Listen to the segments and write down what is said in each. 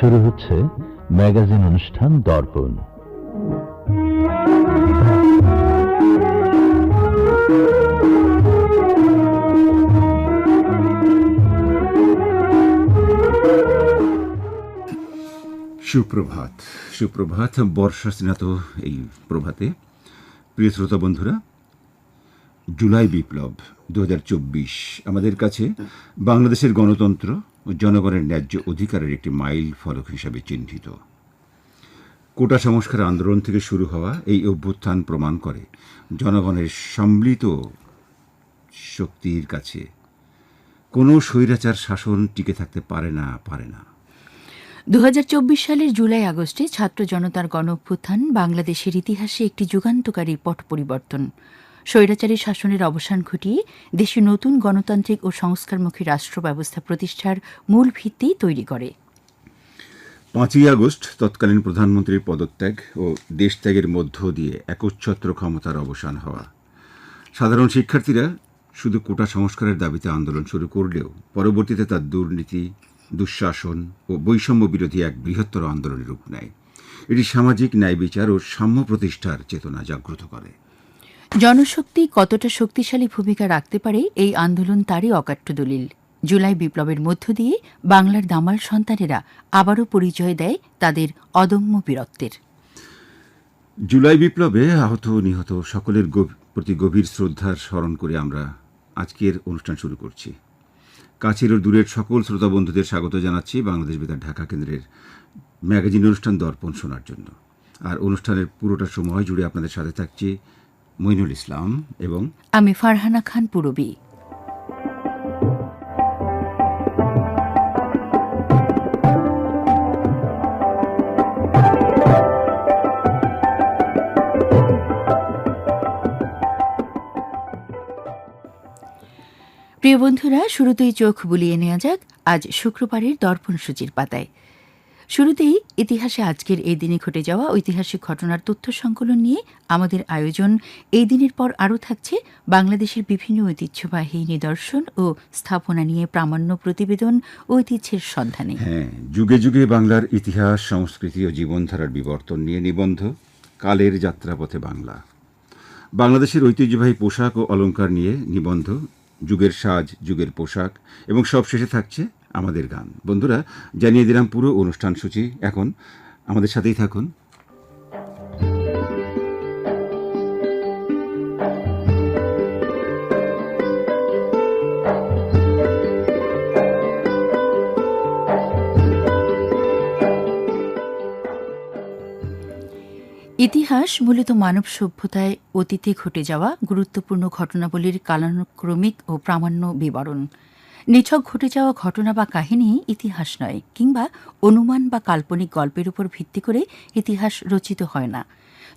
শুরু হচ্ছে ম্যাগাজিন অনুষ্ঠান দর্পণ। সুপ্রভাত, সুপ্রভাত। বর্ষা স্নাত এই প্রভাতে প্রিয় শ্রোতা বন্ধুরা, জুলাই বিপ্লব 2024 আমাদের কাছে বাংলাদেশের গণতন্ত্র ও জনগণের ন্যায্য অধিকারের একটি মাইল ফলক হিসাবে চিহ্নিত। কোটা সংস্কার আন্দোলন থেকে শুরু হওয়া এই অভ্যুত্থান প্রমাণ করে জনগণের সম্মিলিত শক্তির কাছে কোনো স্বৈরাচার শাসন টিকে থাকতে পারে না। 2024 সালের জুলাই আগস্টে ছাত্র জনতার গণ অভ্যুত্থান বাংলাদেশের ইতিহাসে একটি যুগান্তকারী পট পরিবর্তন। স্বৈরাচারী শাসনের অবসান ঘটিয়ে দেশে নতুন গণতান্ত্রিক ও সংস্কারমুখী রাষ্ট্র ব্যবস্থা প্রতিষ্ঠার মূল ভিত্তি তৈরি করে। 5ই আগস্ট তৎকালীন প্রধানমন্ত্রীর পদত্যাগ ও দেশত্যাগের মধ্য দিয়ে একচ্ছত্র ক্ষমতার অবসান হওয়া। সাধারণ শিক্ষার্থীরা শুধু কোটা সংস্কারের দাবিতে আন্দোলন শুরু করলেও পরবর্তীতে তার দুর্নীতি, দুঃশাসন ও বৈষম্য বিরোধী এক বৃহত্তর আন্দোলনের রূপ নেয়। এটি সামাজিক ন্যায় বিচার ও সাম্য প্রতিষ্ঠার চেতনা জাগ্রত করে। জনশক্তি কতটা শক্তিশালী ভূমিকা রাখতে পারে এই আন্দোলন তারই অকাট্য দলিল। জুলাই বিপ্লবের মধ্য দিয়ে বাংলার দামাল সন্তানেরা আবারও পরিচয় দেয় তাদের অদম্য বীরত্বের। জুলাই বিপ্লবে আহত নিহত সকলের প্রতি গভীর শ্রদ্ধার স্মরণ করে আমরা আজকের অনুষ্ঠান শুরু করছি। কাছের ও দূরের সকল শ্রোতা বন্ধুদের স্বাগত জানাচ্ছি বাংলাদেশ বেতার ঢাকা কেন্দ্রের ম্যাগাজিন অনুষ্ঠান দর্পণ শোনার জন্য। আর অনুষ্ঠানের পুরোটা সময় জুড়ে আপনাদের সাথে থাকছি মইনুল ইসলাম এবং আমি ফারহানা খান পুরবী। প্রিয় বন্ধুরা, শুরুতেই চোখ বুলিয়ে নেওয়া যাক আজ শুক্রবারের দর্পণ সূচির পাতায়। শুরুতেই ইতিহাসে আজকের এই দিনে ঘটে যাওয়া ঐতিহাসিক ঘটনার তথ্য সংকলন নিয়ে আমাদের আয়োজন। এই দিনের পর আরও থাকছে বাংলাদেশের বিভিন্ন ঐতিহ্যবাহী নিদর্শন ও স্থাপনা নিয়ে প্রামাণ্য প্রতিবেদন ও ঐতিহ্যের সন্ধানে। যুগে যুগে বাংলার ইতিহাস, সংস্কৃতি ও জীবনধারার বিবর্তন নিয়ে নিবন্ধ কালের যাত্রাপথে বাংলা। বাংলাদেশের ঐতিহ্যবাহী পোশাক ও অলংকার নিয়ে নিবন্ধ যুগের সাজ, যুগের পোশাক এবং সবশেষে থাকছে আমাদের গান। বন্ধুরা, জানিয়ে দিলাম পুরো অনুষ্ঠান সূচি। এখন আমাদের সাথেই থাকুন। ইতিহাস মূলত মানব সভ্যতায় অতীতে ঘটে যাওয়া গুরুত্বপূর্ণ ঘটনাবলীর কালানুক্রমিক ও প্রামাণ্য বিবরণ। নিছক ঘটে যাওয়া ঘটনা বা কাহিনী ইতিহাস নয়, কিংবা অনুমান বা কাল্পনিক গল্পের উপর ভিত্তি করে ইতিহাস রচিত হয় না।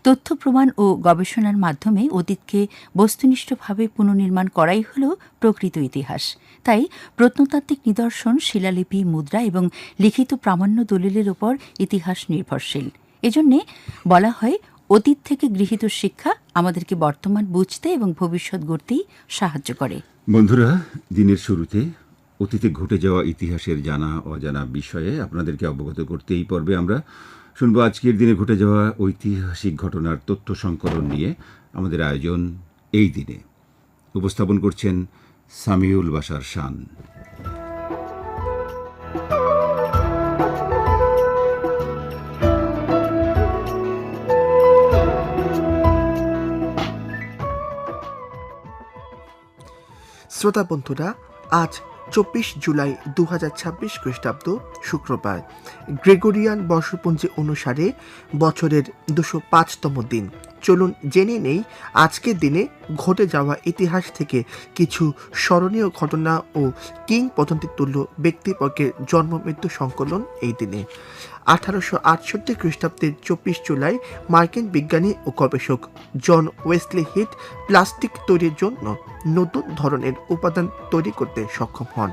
তথ্য প্রমাণ ও গবেষণার মাধ্যমে অতীতকে বস্তুনিষ্ঠভাবে পুনর্নির্মাণ করাই হল প্রকৃত ইতিহাস। তাই প্রত্নতাত্ত্বিক নিদর্শন, শিলালিপি, মুদ্রা এবং লিখিত প্রামাণ্য দলিলের ওপর ইতিহাস নির্ভরশীল। এজন্যে বলা হয়, অতীত থেকে গৃহীত শিক্ষা আমাদেরকে বর্তমান বুঝতে এবং ভবিষ্যৎ গড়তেই সাহায্য করে। বন্ধুরা, দিনের শুরুতে অতীতে ঘটে যাওয়া ইতিহাসের জানা অজানা বিষয়ে আপনাদেরকে অবগত করতে এই পর্বে আমরা শুনবো আজকের দিনে ঘটে যাওয়া ঐতিহাসিক ঘটনার তথ্য সংকলন নিয়ে আমাদের আয়োজন। এই দিনে উপস্থাপন করছেন সামিউল বাশার শান। শ্রোতা বন্ধুরা, আজ 24 জুলাই 2026 খ্রিস্টাব্দ শুক্রবার। গ্রেগরিয়ান বর্ষপঞ্জি অনুসারে বছরের 205তম দিন। চলুন জেনে নেই আজকের দিনে ঘটে যাওয়া ইতিহাস থেকে কিছু স্মরণীয় ঘটনা ও কিংবদন্তি তুল্য ব্যক্তিবর্গের জন্ম মৃত্যু সংকলন এই দিনে। 1868 খ্রিস্টাব্দের 24 জুলাই মার্কিন বিজ্ঞানী ও গবেষক জন ওয়েসলি হিট প্লাস্টিক তৈরির জন্য নতুন ধরনের উপাদান তৈরি করতে সক্ষম হন।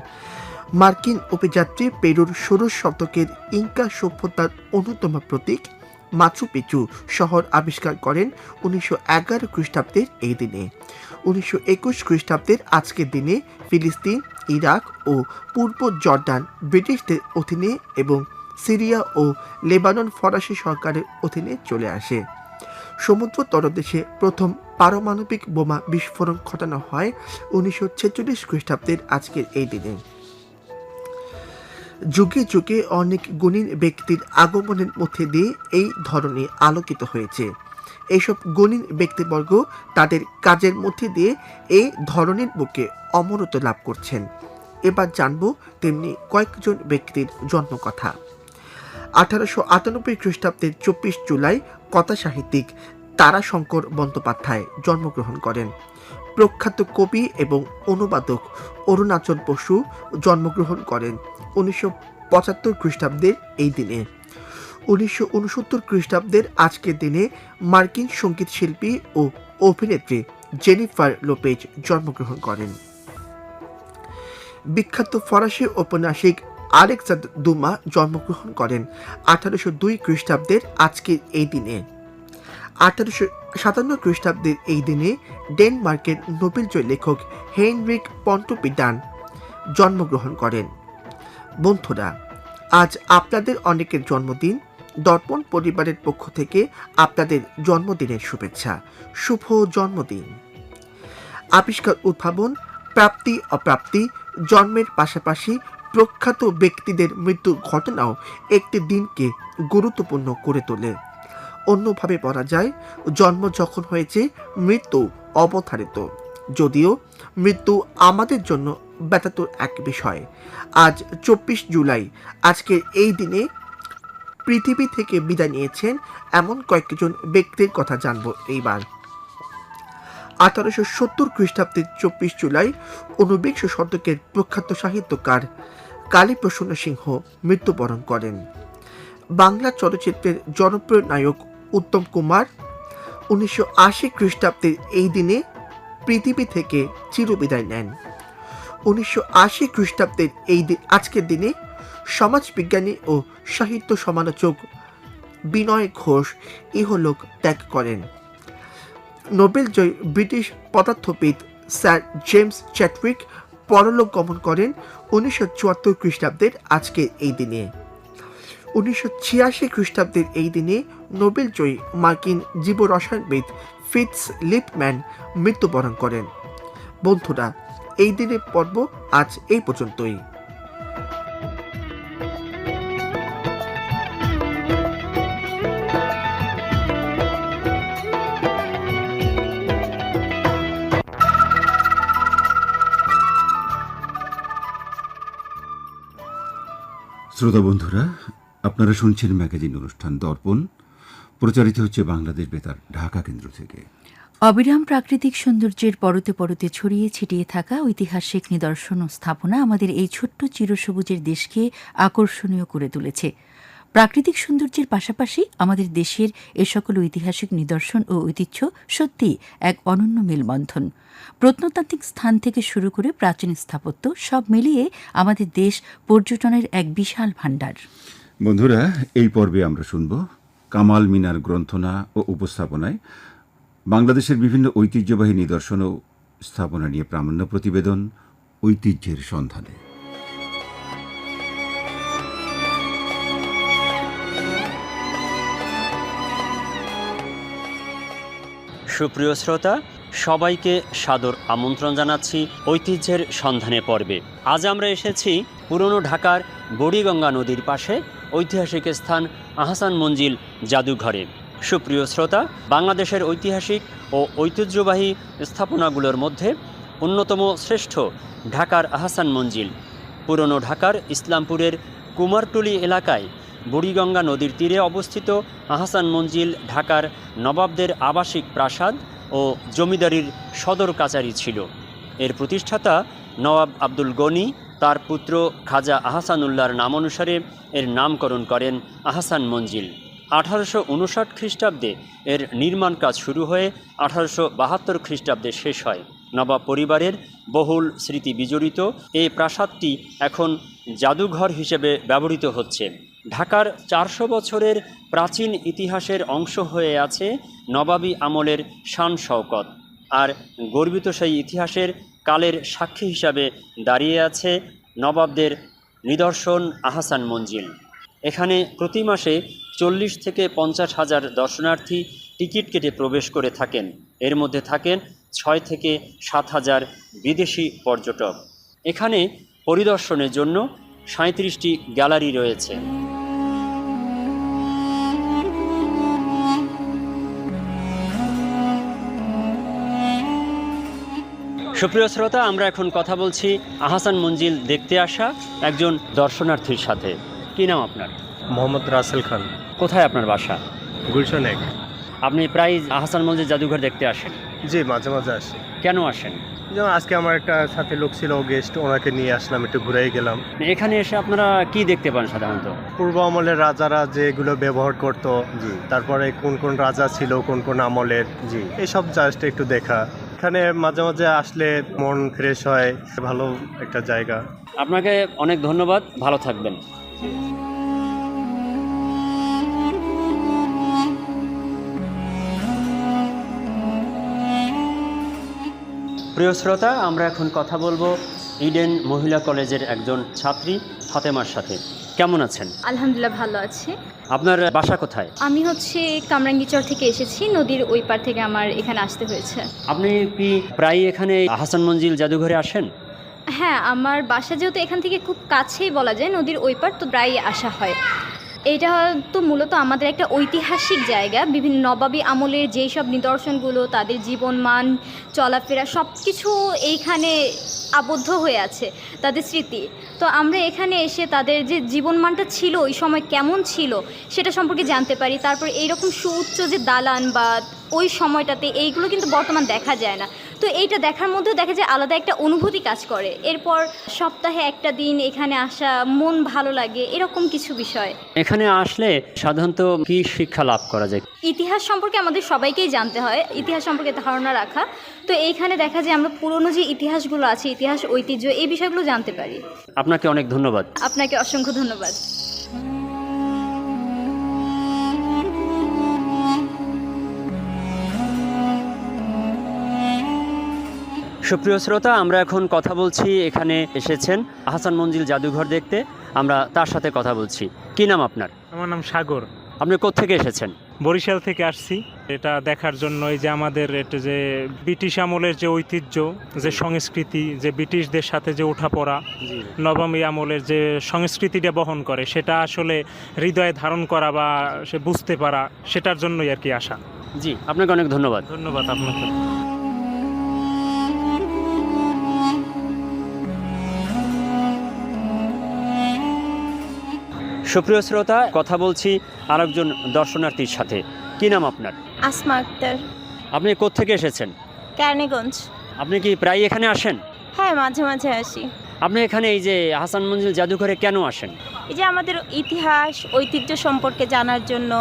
মার্কিন অভিযাত্রী পেরুর 16 শতকের ইনকা সভ্যতার অন্যতম প্রতীক মাচু পিচু শহর আবিষ্কার করেন 1911 খ্রিস্টাব্দের এই দিনে। 1921 খ্রিস্টাব্দের আজকের দিনে ফিলিস্তিন, ইরাক ও পূর্ব জর্ডান ব্রিটিশদের অধীনে এবং সিরিয়া ও লেবানন ফরাসি সরকারের অধীনে চলে আসে। সমুদ্র তলদেশে প্রথম পারমাণবিক বোমা বিস্ফোরণ ঘটানো হয় 1946 খ্রিস্টাব্দের আজকের এই দিনে। যুগে যুগে অনেক গুণী ব্যক্তির আগমনের মধ্যে দিয়ে এই ধরনে আলোকিত হয়েছে। এইসব গুণী ব্যক্তিবর্গ তাদের কাজের মধ্যে দিয়ে এই ধরনের বুকে অমরত্ব লাভ করছেন। এবার জানব তেমনি কয়েকজন ব্যক্তির জন্মকথা। 1898 খ্রিস্টাব্দের 24 জুলাই কথা সাহিত্যিক তারাশঙ্কর বন্দ্যোপাধ্যায় জন্মগ্রহণ করেন। প্রখ্যাত কবি এবং অনুবাদক অরুণাচল বসু জন্মগ্রহণ করেন 1975 খ্রিস্টাব্দের এই দিনে। 1969 খ্রিস্টাব্দের আজকের দিনে মার্কিন সঙ্গীত শিল্পী ও অভিনেত্রী জেনিফার লোপেজ জন্মগ্রহণ করেন। বিখ্যাত ফরাসি ঔপন্যাসিক আলেকজান্দ্র দুমা জন্মগ্রহণ করেন 1802 খ্রিস্টাব্দের আজকের এই দিনে। 1857 খ্রিস্টাব্দের এই দিনে ডেনমার্কের নোবেলজয়ী লেখক হেনরিক পন্টপিডান জন্মগ্রহণ করেন। বন্ধুরা, আজ আপনাদের অনেকের জন্মদিন। দর্পণ পরিবারের পক্ষ থেকে আপনাদের জন্মদিনের শুভেচ্ছা। শুভ জন্মদিন। আবিষ্কার, উদ্ভাবন, প্রাপ্তি অপ্রাপ্তি, জন্মের পাশাপাশি প্রখ্যাত ব্যক্তিদের মৃত্যুর ঘটনাও একটি দিনকে গুরুত্বপূর্ণ করে তোলে। অন্যভাবে বলা যায়, জন্ম যখন হয়েছে, মৃত্যু অবধারিত। যদিও মৃত্যু আমাদের জন্য ব্যতীত এক বিষয়। আজ 24 জুলাই, আজকের এই দিনে পৃথিবী থেকে বিদায় নিয়েছেন এমন কয়েকজন ব্যক্তির কথা জানব এইবার। 1870 খ্রিস্টাব্দের 24 জুলাই 19বিংশ শতকের প্রখ্যাত সাহিত্যকার কালীপ্রসন্ন সিংহ মৃত্যুবরণ করেন। বাংলা চলচ্চিত্রের জনপ্রিয় নায়ক উত্তম কুমার 1980 খ্রিস্টাব্দের এই দিনে পৃথিবী থেকে চিরবিদায় নেন। 1980 খ্রিস্টাব্দের এই আজকের দিনে সমাজবিজ্ঞানী ও সাহিত্য সমালোচক বিনয় ঘোষ ইহলোক ত্যাগ করেন। নোবেলজয়ী ব্রিটিশ পদার্থবিদ স্যার জেমস চ্যাডউইক পরলোক গমন করেন 1974 খ্রিস্টাব্দের আজকের এই দিনে। 1986 খ্রিস্টাব্দের এই দিনে নোবেলজয়ী মার্কিন জীবরসায়নবিদ ফিটস লিপম্যান মৃত্যুবরণ করেন। বন্ধুরা, এই দিনের পর্ব আজ এই পর্যন্তই। শ্রোতা বন্ধুরা, আপনারা শুনছেন ম্যাগাজিন অনুষ্ঠান দর্পণ, প্রচারিত হচ্ছে বাংলাদেশ বেতার ঢাকা কেন্দ্র থেকে। অবিরাম প্রাকৃতিক সৌন্দর্যের পরতে পরতে ছড়িয়ে ছিটিয়ে থাকা ঐতিহাসিক নিদর্শন ও স্থাপনা আমাদের এই ছোট্ট চিরসবুজের দেশকে আকর্ষণীয় করে তুলেছে। প্রাকৃতিক সৌন্দর্যের পাশাপাশি আমাদের দেশের এ সকল ঐতিহাসিক নিদর্শন ও ঐতিহ্য সত্যি এক অনন্য মেলবন্ধন। প্রত্নতাত্ত্বিক স্থান থেকে শুরু করে প্রাচীন স্থাপত্য, সব মিলিয়ে আমাদের দেশ পর্যটনের এক বিশাল ভাণ্ডার। বন্ধুরা, এই পর্বে আমরা শুনব কামাল মিনার গ্রন্থনা ও উপস্থাপনায় বাংলাদেশের বিভিন্ন ঐতিহ্যবাহী নিদর্শন ও স্থাপনা নিয়ে প্রামাণ্য প্রতিবেদন ঐতিহ্যের সন্ধানে। সুপ্রিয় শ্রোতা, সবাইকে সাদর আমন্ত্রণ জানাচ্ছি ঐতিহ্যের সন্ধানে পর্বে। আজ আমরা এসেছি পুরনো ঢাকার বুড়িগঙ্গা নদীর পাশে ঐতিহাসিক স্থান আহসান মঞ্জিল জাদুঘরে। সুপ্রিয় শ্রোতা, বাংলাদেশের ঐতিহাসিক ও ঐতিহ্যবাহী স্থাপনাগুলোর মধ্যে অন্যতম শ্রেষ্ঠ ঢাকার আহসান মঞ্জিল। পুরনো ঢাকার ইসলামপুরের কুমারটুলি এলাকায় বুড়িগঙ্গা নদীর তীরে অবস্থিত আহসান মঞ্জিল ঢাকার নবাবদের আবাসিক প্রাসাদ ও জমিদারির সদর কাচারি ছিল। এর প্রতিষ্ঠাতা নওয়াব আব্দুল গনি তার পুত্র খাজা আহসানুল্লাহর নাম অনুসারে এর নামকরণ করেন আহসান মঞ্জিল। 1859 খ্রিস্টাব্দে এর নির্মাণ কাজ শুরু হয়ে 1872 খ্রিস্টাব্দে শেষ হয়। নবাব পরিবারের বহুল স্মৃতি বিজড়িত এই প্রাসাদটি এখন জাদুঘর হিসেবে ব্যবহৃত হচ্ছে। ঢাকার 400 বছরের প্রাচীন ইতিহাসের অংশ হয়ে আছে নবাবী আমলের শান শওকত, আর গর্বিত সেই ইতিহাসের কালের সাক্ষী হিসাবে দাঁড়িয়ে আছে নবাবদের নিদর্শন আহসান মঞ্জিল। এখানে প্রতি মাসে 40 থেকে 50 হাজার দর্শনার্থী টিকিট কেটে প্রবেশ করে থাকেন। এর মধ্যে থাকেন 6 থেকে 7 হাজার বিদেশি পর্যটক। এখানে পরিদর্শনের জন্য 37টি গ্যালারি রয়েছে। সুপ্রিয় শ্রোতা, আমরা এখন কথা বলছি আহসান মঞ্জিল দেখতে আসা একজন দর্শনার্থীর সাথে। কি নাম আপনার? মোহাম্মদ রাসেল খান। কোথায় আপনার বাসা? গুলশান 1। আপনি প্রায় আহসান মঞ্জিল জাদুঘর দেখতে আসেন? জি, মাঝে মাঝে আসি। কেন আসেন? যেমন আজকে আমার একটা সাথে লোক ছিল, গেস্ট, ওনাকে নিয়ে আসলাম, একটু ঘুরেই গেলাম। এখানে এসে আপনারা কি দেখতে পান সাধারণত? পূর্ব আমলের রাজারা যেগুলো ব্যবহার করত, জি। তারপরে কোন কোন রাজা ছিল, কোন কোন আমলের, জি। এইসব জাস্ট একটু দেখা। এখানে মাঝে মাঝে আসলে মন ফ্রেশ হয়, ভালো একটা জায়গা। আপনাকে অনেক ধন্যবাদ, ভালো থাকবেন। প্রিয় শ্রোতা, আমরা এখন কথা বলবো ইডেন মহিলা কলেজের একজন ছাত্রী ফাতেমার সাথে। কেমন আছেন? আলহামদুলিল্লাহ, ভালো আছি। আপনার বাসা কোথায়? আমি হচ্ছে কামরাঙ্গীচর থেকে এসেছি, নদীর ওই পার থেকে আমার এখানে আসতে হয়েছে। আপনি কি প্রায় এখানে আহসান মঞ্জিল জাদুঘরে আসেন? হ্যাঁ, আমার বাসা যেহেতু এখান থেকে খুব কাছেই বলা যায়, নদীর ওই পার, তো প্রায়ই আসা হয়। এটা তো মূলত আমাদের একটা ঐতিহাসিক জায়গা। বিভিন্ন নবাবী আমলের যেই সব নিদর্শনগুলো, তাদের জীবনমান, চলাফেরা, সব কিছু এইখানে আবদ্ধ হয়ে আছে, তাদের স্মৃতি। তো আমরা এখানে এসে তাদের যে জীবনমানটা ছিল, ওই সময় কেমন ছিল, সেটা সম্পর্কে জানতে পারি। তারপর এইরকম সুউচ্চ যে দালান বা ওই সময়টাতে, এইগুলো কিন্তু বর্তমান দেখা যায় না। তো এইটা দেখার মধ্যেও দেখা যায় আলাদা একটা অনুভূতি কাজ করে। এরপর সপ্তাহে একটা দিন এখানে আসা, মন ভালো লাগে, এরকম কিছু বিষয়। এখানে আসলে সাধারণত কি শিক্ষা লাভ করা যায়? ইতিহাস সম্পর্কে আমাদের সবাইকেই জানতে হয়, ইতিহাস সম্পর্কে ধারণা রাখা। তো এইখানে দেখা যায় আমরা পুরনো যে ইতিহাসগুলো আছে, ইতিহাস, ঐতিহ্য, এই বিষয়গুলো জানতে পারি। আপনাকে অনেক ধন্যবাদ। আপনাকে অসংখ্য ধন্যবাদ। সুপ্রিয় শ্রোতা, আমরা এখন কথা বলছি, এখানে এসেছেন আহসান মঞ্জিল জাদুঘর দেখতে। আমরা তার সাথে কথা বলছি। কি নাম আপনার? আমার নাম সাগর। আপনি কোত্থেকে এসেছেন? বরিশাল থেকে আসছি এটা দেখার জন্য। এই যে আমাদের এটা যে ব্রিটিশ আমলের যে ঐতিহ্য, যে সংস্কৃতি, যে ব্রিটিশদের সাথে যে ওঠাপড়া, নবমী আমলের যে সংস্কৃতিটা বহন করে, সেটা আসলে হৃদয়ে ধারণ করা বা সে বুঝতে পারা, সেটার জন্যই আর কি আসা। জি, আপনাকে অনেক ধন্যবাদ। ধন্যবাদ আপনাকে। সুপ্রিয় শ্রোতা, কথা বলছি আরেকজন দর্শনার্থীর সাথে। কি নাম আপনার? আসমা আক্তার। আপনি কোত্থেকে এসেছেন? কেরানীগঞ্জ। আপনি কি প্রায় এখানে আসেন? হ্যাঁ, মাঝে মাঝে আসি। আপনি এখানে এই যে আহসান মঞ্জিল জাদুঘরে কেন আসেন? এই যে আমাদের ইতিহাস, ঐতিহ্য সম্পর্কে জানার জন্য,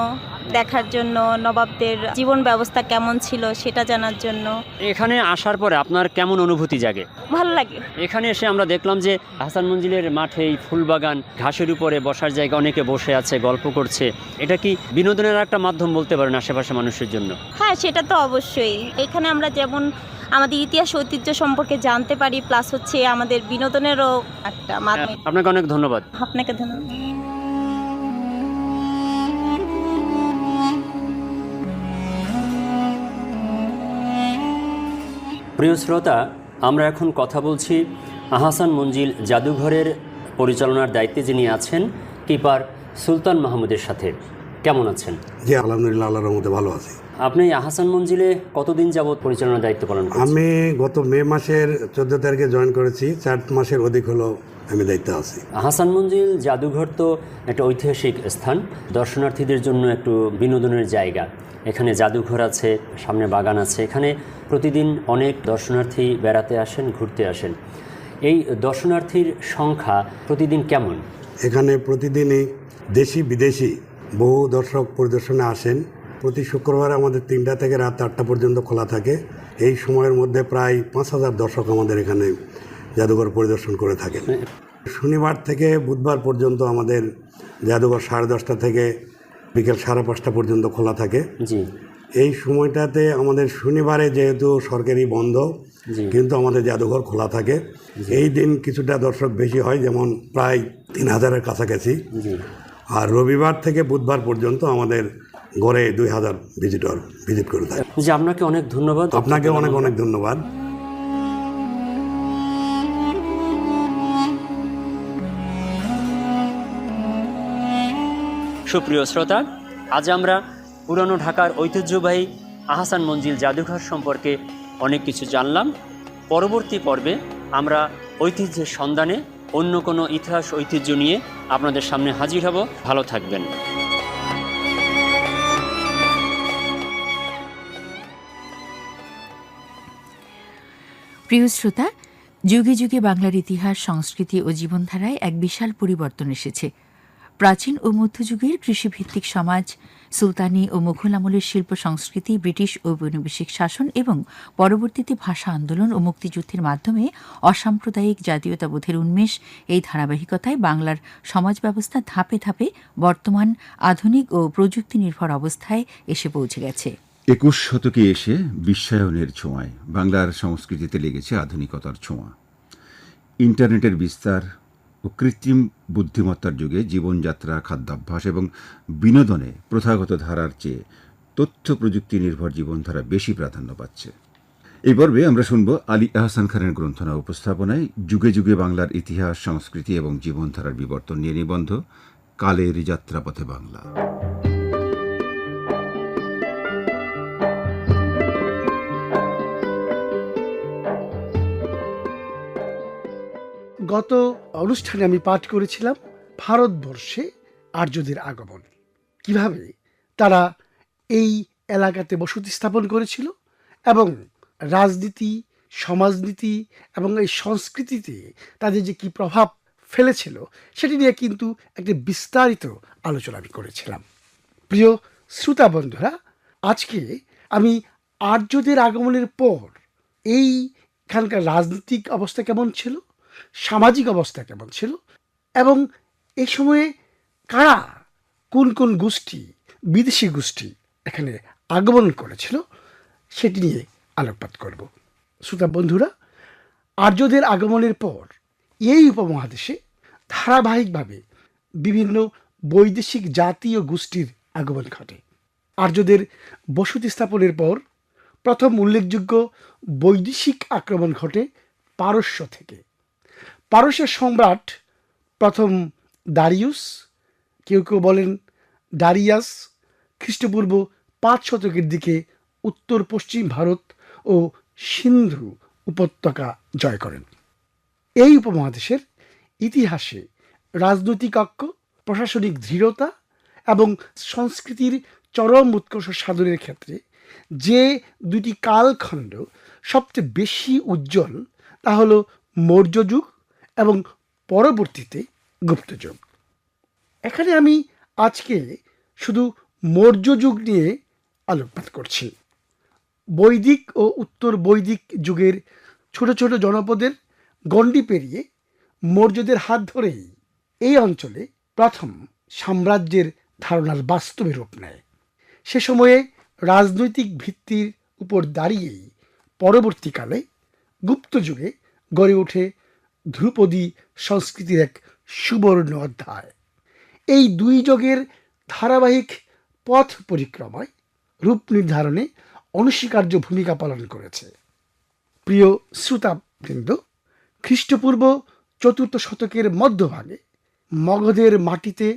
দেখার জন্য, নবাবদের জীবন ব্যবস্থা কেমন ছিল সেটা জানার জন্য। এখানে আসার পরে আপনার কেমন অনুভূতি জাগে? ভালো লাগে। এখানে এসে আমরা দেখলাম যে আহসান মঞ্জিলের মাঠে এই ফুলবাগান, ঘাসের উপরে বসার জায়গা, অনেকে বসে আছে, গল্প করছে। এটা কি বিনোদনের একটা মাধ্যম বলতে পারেন আশেপাশে মানুষের জন্য? হ্যাঁ, সেটা তো অবশ্যই। এখানে আমরা যেমন আমাদের ইতিহাস, ঐতিহ্য সম্পর্কে জানতে পারি, প্লাস হচ্ছে আমাদের বিনোদনেরও একটা মাধ্যম। আপনাকে অনেক ধন্যবাদ। আপনাকে ধন্যবাদ। প্রিয় শ্রোতা, আমরা এখন কথা বলছি আহসান মঞ্জিল জাদুঘরের পরিচালনার দায়িত্বে যিনি আছেন কিপার সুলতান মাহমুদের সাথে। কেমন আছেন? জি, আলহামদুলিল্লাহ, আল্লাহর রহমতে ভালো আছি। আপনি আহসান মঞ্জিলে কতদিন যাবত পরিচালনার দায়িত্ব পালন করছেন? আমি গত মে মাসের 14 তারিখে জয়েন করেছি। 4 মাসের অধিক হলো আমি দায়িত্বে আছি। আহসান মঞ্জিল জাদুঘর তো একটা ঐতিহাসিক স্থান, দর্শনার্থীদের জন্য একটু বিনোদনের জায়গা। এখানে জাদুঘর আছে, সামনে বাগান আছে। এখানে প্রতিদিন অনেক দর্শনার্থী বেড়াতে আসেন, ঘুরতে আসেন। এই দর্শনার্থীর সংখ্যা প্রতিদিন কেমন? এখানে প্রতিদিনই দেশি বিদেশি বহু দর্শক পরিদর্শনে আসেন। প্রতি শুক্রবার আমাদের 3টা থেকে রাত 8টা পর্যন্ত খোলা থাকে। এই সময়ের মধ্যে প্রায় 5000 দর্শক আমাদের এখানে জাদুঘর পরিদর্শন করে থাকেন। শনিবার থেকে বুধবার পর্যন্ত আমাদের জাদুঘর 10:30 থেকে বিকেল 5:30 পর্যন্ত খোলা থাকে। জি। এই সময়টাতে আমাদের শনিবারে যেহেতু সরকারি বন্ধ, কিন্তু আমাদের জাদুঘর খোলা থাকে। এই দিন কিছুটা দর্শক বেশি হয়, যেমন প্রায় 3000-এর কাছাকাছি। আর রবিবার থেকে বুধবার পর্যন্ত আমাদের গড়ে 2000 ভিজিটর ভিজিট করে থাকে। যে আপনাকে অনেক ধন্যবাদ। আপনাকে অনেক অনেক ধন্যবাদ। সুপ্রিয় শ্রোতা, আজ আমরা পুরানো ঢাকার ঐতিহ্যবাহী আহসান মঞ্জিল জাদুঘর সম্পর্কে অনেক কিছু জানলাম। পরবর্তী পর্বে আমরা ঐতিহ্যের সন্ধানে অন্য কোনো ইতিহাস ঐতিহ্য নিয়ে আপনাদের সামনে হাজির হব। ভালো থাকবেন। প্রিয় শ্রোতা, যুগে যুগে বাংলার ইতিহাস, সংস্কৃতি ও জীবনধারায় এক বিশাল পরিবর্তন এসেছে। প্রাচীন ও মধ্যযুগের কৃষিভিত্তিক সমাজ, সুলতানি ও মুঘল আমলের শিল্প সংস্কৃতি, ব্রিটিশ ঔপনিবেশিক শাসন এবং পরবর্তীতে ভাষা আন্দোলন ও মুক্তিযুদ্ধের মাধ্যমে অসাম্প্রদায়িক জাতীয়তাবোধের উন্মেষ, এই ধারাবাহিকতায় বাংলার সমাজ ব্যবস্থা ধাপে ধাপে বর্তমান আধুনিক ও প্রযুক্তি নির্ভর অবস্থায় এসে পৌঁছে গেছে। 21 শতকে এসে বিশ্বায়নের ছোঁয়ায় বাংলার সংস্কৃতিতে লেগেছে আধুনিকতার ছোঁয়া। ইন্টারনেটের বিস্তার ও কৃত্রিম বুদ্ধিমত্তার যুগে জীবনযাত্রা, খাদ্যাভ্যাস এবং বিনোদনে প্রথাগত ধারার চেয়ে তথ্য প্রযুক্তি নির্ভর জীবনধারা বেশি প্রাধান্য পাচ্ছে। এই পর্বে আমরা শুনব আলী আহসান খানের গ্রন্থনা উপস্থাপনায় যুগে যুগে বাংলার ইতিহাস, সংস্কৃতি এবং জীবনধারার বিবর্তন নিয়ে নিবন্ধ কালের যাত্রাপথে বাংলা। গত অনুষ্ঠানে আমি পাঠ করেছিলাম ভারতবর্ষে আর্যদের আগমন, কিভাবে তারা এই এলাকাতে বসতি স্থাপন করেছিল এবং রাজনীতি, সমাজনীতি এবং এই সংস্কৃতিতে তাদের যে কী প্রভাব ফেলেছিল সেটি নিয়ে কিন্তু একটি বিস্তারিত আলোচনা আমি করেছিলাম। প্রিয় শ্রোতা বন্ধুরা, আজকে আমি আর্যদের আগমনের পর এইখানকার রাজনৈতিক অবস্থা কেমন ছিল, সামাজিক অবস্থা কেমন ছিল এবং এই সময়ে কারা, কোন কোন গোষ্ঠী, বিদেশি গোষ্ঠী এখানে আগমন করেছিল সেটি নিয়ে আলোকপাত করব। শ্রোতা বন্ধুরা, আর্যদের আগমনের পর এই উপমহাদেশে ধারাবাহিকভাবে বিভিন্ন বৈদেশিক জাতি ও গোষ্ঠীর আগমন ঘটে। আর্যদের বসতি স্থাপনের পর প্রথম উল্লেখযোগ্য বৈদেশিক আক্রমণ ঘটে পারস্য থেকে। পারস্যের সম্রাট প্রথম দারিউস, কেউ কেউ বলেন ডারিয়াস, খ্রিস্টপূর্ব 5 শতকের দিকে উত্তর পশ্চিম ভারত ও সিন্ধু উপত্যকা জয় করেন। এই উপমহাদেশের ইতিহাসে রাজনৈতিক ঐক্য, প্রশাসনিক দৃঢ়তা এবং সংস্কৃতির চরম উৎকর্ষ সাধনের ক্ষেত্রে যে দুটি কালখণ্ড সবচেয়ে বেশি উজ্জ্বল তা হল মৌর্য যুগ এবং পরবর্তীতে গুপ্ত যুগ। এখানে আমি আজকে শুধু মৌর্য যুগ নিয়ে আলোকপাত করছি। বৈদিক ও উত্তর বৈদিক যুগের ছোট ছোট জনপদের গণ্ডি পেরিয়ে মৌর্যদের হাত ধরেই এই অঞ্চলে প্রথম সাম্রাজ্যের ধারণার বাস্তবে রূপ নেয়। সে সময়ে রাজনৈতিক ভিত্তির উপর দাঁড়িয়েই পরবর্তীকালে গুপ্ত যুগে গড়ে ওঠে ধ্রুপদী সংস্কৃতির এক সুবর্ণ অধ্যায়। এই দুই যুগের ধারাবাহিক পথ পরিক্রমায় রূপ নির্ধারণে অনস্বীকার্য ভূমিকা পালন করেছে। প্রিয় শ্রোতাবৃন্দ, খ্রিস্টপূর্ব 4th শতকের মধ্যভাগে মগধের মাটিতে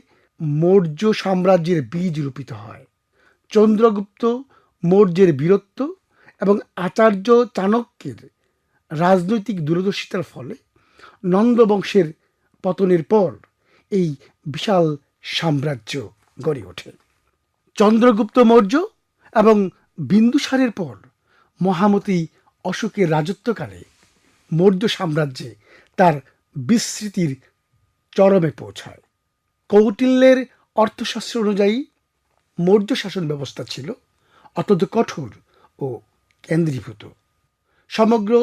মৌর্য সাম্রাজ্যের বীজ রোপিত হয়। চন্দ্রগুপ্ত মৌর্যের বীরত্ব এবং আচার্য চাণক্যের রাজনৈতিক দূরদর্শিতার ফলে নন্দ বংশের পতনের পর এই বিশাল সাম্রাজ্য গড়ে ওঠে। চন্দ্রগুপ্ত মৌর্য এবং বিন্দুসারের পর মহামতি অশোকের রাজত্বকালে মৌর্য সাম্রাজ্যে তার বিস্তৃতির চরমে পৌঁছায়। কৌটিল্যের অর্থশাস্ত্র অনুযায়ী মৌর্য শাসন ব্যবস্থা ছিল অত্যন্ত কঠোর ও কেন্দ্রীভূত। সমগ্র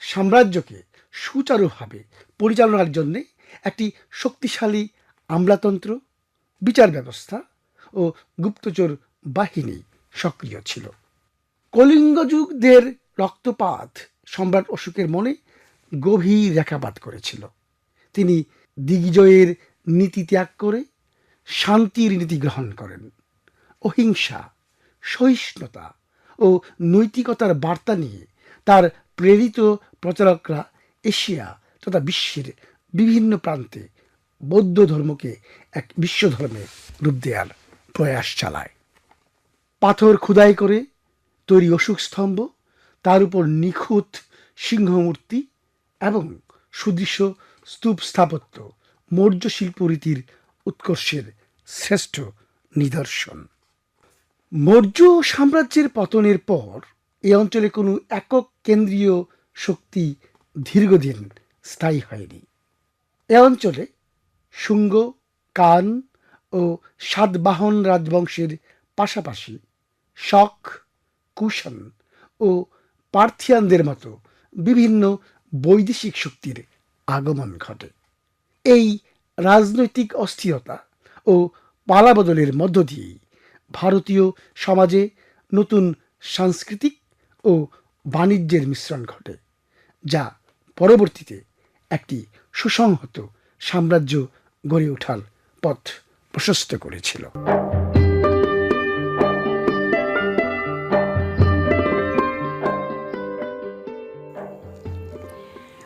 সাম্রাজ্যকে সুচারুভাবে পরিচালনার জন্য একটি শক্তিশালী আমলাতন্ত্র, বিচার ব্যবস্থা ও গুপ্তচর বাহিনী সক্রিয় ছিল। কলিঙ্গ যুদ্ধের রক্তপাত সম্রাট অশোকের মনে গভীর রেখাপাত করেছিল। তিনি দিগ্বিজয়ের নীতি ত্যাগ করে শান্তির নীতি গ্রহণ করেন। অহিংসা, সহিষ্ণুতা ও নৈতিকতার বার্তা নিয়ে তার প্রেরিত প্রচারকরা এশিয়া তথা বিশ্বের বিভিন্ন প্রান্তে বৌদ্ধ ধর্মকে এক বিশ্বধর্মে রূপ দেওয়ার প্রয়াস চালায়। পাথর খোদাই করে তৈরি অশোক স্তম্ভ, তার উপর নিখুঁত সিংহমূর্তি এবং সুদৃশ্য স্তূপ স্থাপত্য মৌর্য শিল্পরীতির উৎকর্ষের শ্রেষ্ঠ নিদর্শন। মৌর্য সাম্রাজ্যের পতনের পর এই অঞ্চলে কোনো একক কেন্দ্রীয় শক্তি দীর্ঘদিন স্থায়ী হয়নি। এ অঞ্চলে শুঙ্গ, কান ও সাতবাহন রাজবংশের পাশাপাশি শক, কুষাণ ও পার্থিয়ানদের মতো বিভিন্ন বৈদেশিক শক্তির আগমন ঘটে। এই রাজনৈতিক অস্থিরতা ও পালাবদলের মধ্য দিয়েই ভারতীয় সমাজে নতুন সাংস্কৃতিক ও বাণিজ্যের মিশ্রণ ঘটে, যা পরবর্তীতে একটি সুসংহত সাম্রাজ্য গড়ে ওঠার পথ প্রশস্ত করেছিল।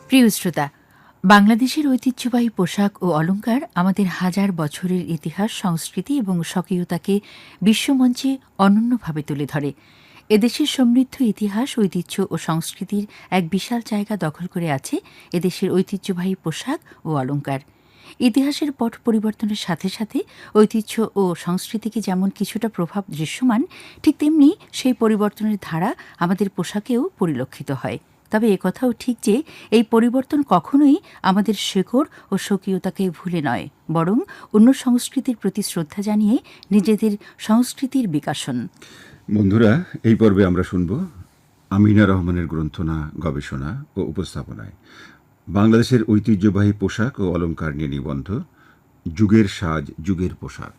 প্রিয় শ্রোতা, বাংলাদেশের ঐতিহ্যবাহী পোশাক ও অলংকার আমাদের হাজার বছরের ইতিহাস, সংস্কৃতি এবং স্বকীয়তাকে বিশ্বমঞ্চে অনন্যভাবে তুলে ধরে। এদেশের সমৃদ্ধ ইতিহাস, ঐতিহ্য ও সংস্কৃতির এক বিশাল জায়গা দখল করে আছে এদেশের ঐতিহ্যবাহী পোশাক ও অলংকার। ইতিহাসের পট পরিবর্তনের সাথে সাথে ঐতিহ্য ও সংস্কৃতিকে যেমন কিছুটা প্রভাব দৃশ্যমান, ঠিক তেমনি সেই পরিবর্তনের ধারা আমাদের পোশাকেও পরিলক্ষিত হয়। তবে একথাও ঠিক যে এই পরিবর্তন কখনোই আমাদের শেকড় ও স্বকীয়তাকে ভুলে নয়, বরং অন্য সংস্কৃতির প্রতি শ্রদ্ধা জানিয়ে নিজেদের সংস্কৃতির বিকাশন। বন্ধুরা, এই পর্বে আমরা শুনব আমিনা রহমানের গ্রন্থনা, গবেষণা ও উপস্থাপনায় বাংলাদেশের ঐতিহ্যবাহী পোশাক ও অলংকার নিয়ে নিবন্ধ যুগের সাজ, যুগের পোশাক।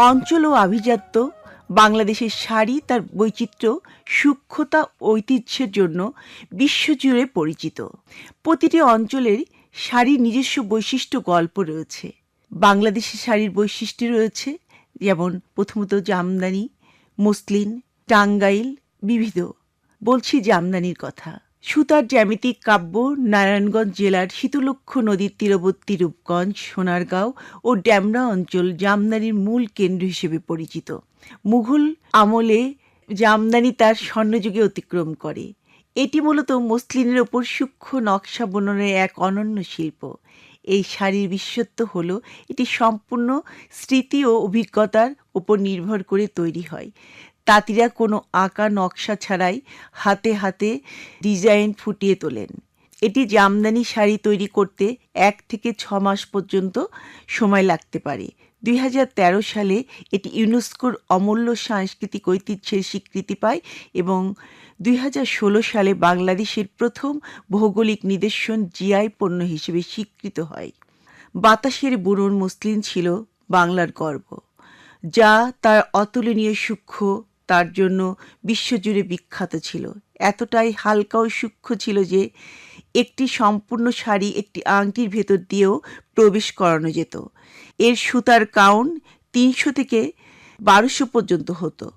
অঞ্চল ও আভিজাত্য বাংলাদেশের শাড়ি তার বৈচিত্র্য, সূক্ষ্মতা, ঐতিহ্যের জন্য বিশ্বজুড়ে পরিচিত। প্রতিটি অঞ্চলের শাড়ির নিজস্ব বৈশিষ্ট্য গল্প রয়েছে। বাংলাদেশের শাড়ির বৈশিষ্ট্য রয়েছে যেমন প্রথমত জামদানি, মসলিন, টাঙ্গাইল, বিবিধ। বলছি জামদানির কথা। সুতার জ্যামিতিক কাব্য নারায়ণগঞ্জ জেলার শীতলক্ষ্য নদীর তীরবর্তী রূপগঞ্জ, সোনারগাঁও ও ড্যামরা অঞ্চল জামদানির মূল কেন্দ্র হিসেবে পরিচিত। মুঘল আমলে জামদানি তার স্বর্ণযুগে অতিক্রম করে। এটি মূলত মসলিনের ওপর সূক্ষ্ম নকশা বুননের এক অনন্য শিল্প। এই শাড়ির বিশেষত্ব হল এটি সম্পূর্ণ স্মৃতি ও অভিজ্ঞতার উপর নির্ভর করে তৈরি হয়। তাঁতিরা কোনো আঁকা নকশা ছাড়াই হাতে হাতে ডিজাইন ফুটিয়ে তোলেন। এটি জামদানি শাড়ি তৈরি করতে 1 থেকে 6 মাস পর্যন্ত সময় লাগতে পারে। 2013 সালে এটি ইউনেস্কোর অমূল্য সাংস্কৃতিক ঐতিহ্যের স্বীকৃতি পায় এবং 2016 সালে বাংলাদেশের প্রথম ভৌগোলিক নিদর্শন জিআই পণ্য হিসেবে স্বীকৃত হয়। বাতাসের বুনন মসলিন ছিল বাংলার গর্ব, যা তার অতুলনীয় সূক্ষ্ম তার জন্য বিশ্বজুড়ে বিখ্যাত ছিল। এতটাই হালকা ও সূক্ষ্ম ছিল যে একটি সম্পূর্ণ শাড়ি একটি আংটির ভেতর দিয়েও প্রবেশ করানো যেত। এর সুতার কাউন্ট 300 থেকে 1200 পর্যন্ত হতো,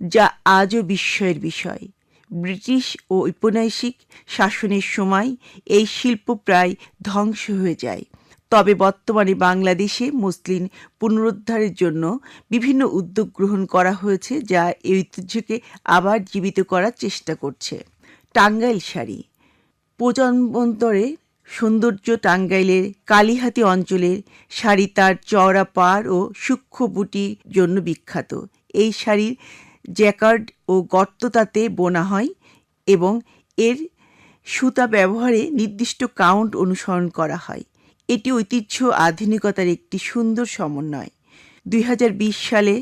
যা আজও বিস্ময়ের বিষয়। ব্রিটিশ ও ঔপনিবেশিক শাসনের সময় এই শিল্প প্রায় ধ্বংস হয়ে যায়। তবে বর্তমানে বাংলাদেশে মসলিন পুনরুদ্ধারের জন্য বিভিন্ন উদ্যোগ গ্রহণ করা হয়েছে, যা এই ঐতিহ্যকে আবার জীবিত করার চেষ্টা করছে। টাঙ্গাইল শাড়ি প্রজন্মান্তরে সৌন্দর্য। টাঙ্গাইলের কালিহাতী অঞ্চলের শাড়ি তার চওড়া পাড় ও সূক্ষ্ম বুটির জন্য বিখ্যাত। এই শাড়ির জ্যাকার্ড ও গর্ত তাতে বোনা হয় এবং এর সুতা ব্যবহারে নির্দিষ্ট কাউন্ট অনুসরণ করা হয়। এটি ঐতিহ্য আধুনিকতার একটি সুন্দর সমন্বয়। 2020 সালে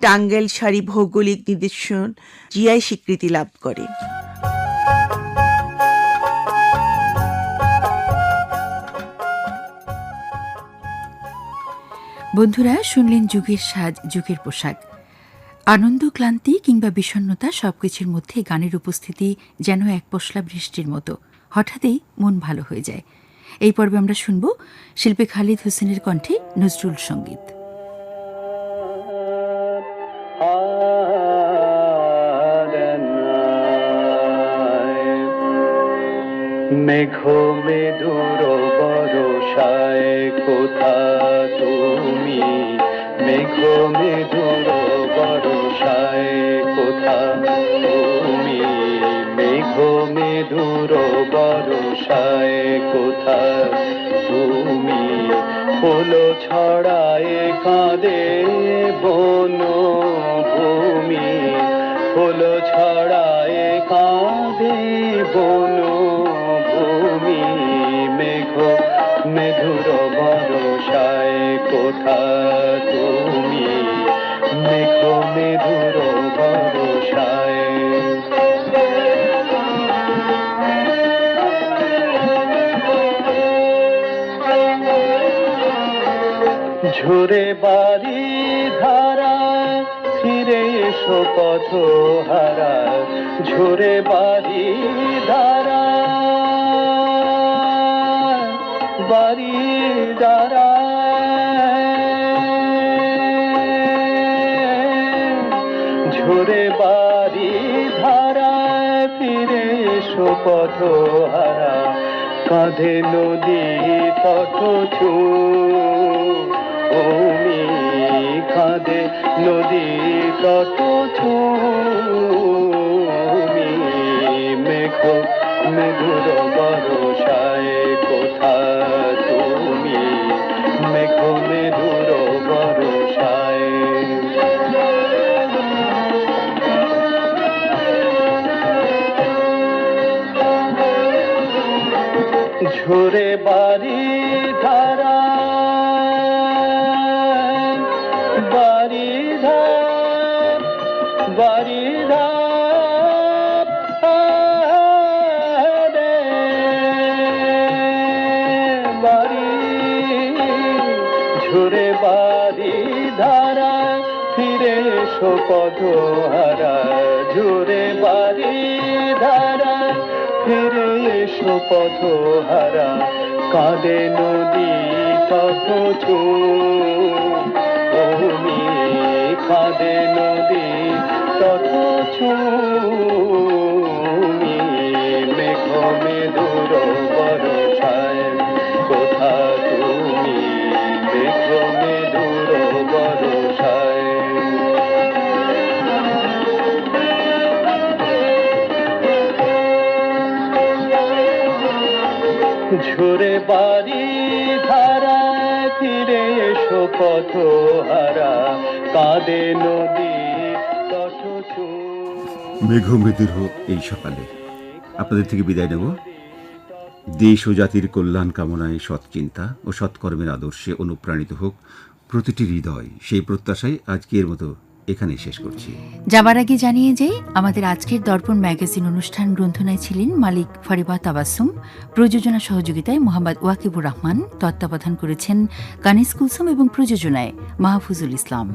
টাঙ্গাইল শাড়ি ভৌগোলিক নিদর্শন জিআই স্বীকৃতি লাভ করে। বন্ধুরা, শুনলেন যুগের সাজ, যুগের পোশাক। আনন্দ, ক্লান্তি কিংবা বিষণ্ণতা সবকিছুর মধ্যে গানের উপস্থিতি যেন এক পশলা বৃষ্টির মতো, হঠাৎই মন ভালো হয়ে যায়। এই পর্বে আমরা শুনব শিল্পী খালিদ হোসেনের কণ্ঠে নজরুল সঙ্গীত। মেঘ মেদুর বরষায় কোথা তুমি, মেঘ মেদুর বরষায় কোথা তুমি, মেঘ মেদুর বরষায় কোথা তুমি, ফুল ছড়ায় কাঁদে বন ভূমি, ফুল ছড়ায় কাঁদে বন ভূমি, মেঘ মেঘুর বরষায় কোথা তুমি, মেঘ মেঘুর বরষায়। ঝরে বাড়ি ধারা ফিরে এসো পথ হারা, ঝরে বাড়ি ধারা বাড়ি দ্বারা, ঝরে বাড়ি ধারা ফিরে এসো পথ হারা, কাঁধে নদী তট তুমি, কাঁধে নদী তট তুমি, মেঘ মেঘুর বরষায় কোথা তুমি, মেঘ মেঘুর বরষায়। ঝরে বাড়ি ধারা বাড়ি ধার বাড়ি ধার বাড়ি, ঝরে বাড়ি ধারা ফিরে এসো পথ হারা, ঝরে বাড়ি ধারা ফিরে এসো পথ হারা, কাঁদে নদী তট তুমি, কাঁদে নদী তট তুমি, মেঘ মেদুর বরষায় কোথা তুমি, মেঘ মেদুর বরষায়। ঝরে বাড়ি ধারা ফিরে এসো পথ হারা, কাঁদে নদী তট। মেঘমেদুর হোক এই সকালে আপনাদের থেকে বিদায় নেব। দেশ ও জাতির কল্যাণ কামনায় সৎচিন্তা ও সৎকর্মের আদর্শে অনুপ্রাণিত হোক প্রতিটি হৃদয়, সেই প্রত্যাশায় আজকের মতো এখানে শেষ করছি। যাবার আগে জানিয়ে যাই, আমাদের আজকের দর্পণ ম্যাগাজিন অনুষ্ঠান গ্রন্থনায় ছিলেন মালিক ফরিবা তাবাসসুম, প্রযোজনা সহযোগিতায় মোহাম্মদ ওয়াকিবুর রহমান, তত্ত্বাবধান করেছেন কানিস কুলসুম এবং প্রযোজনায় মাহফুজুল ইসলাম।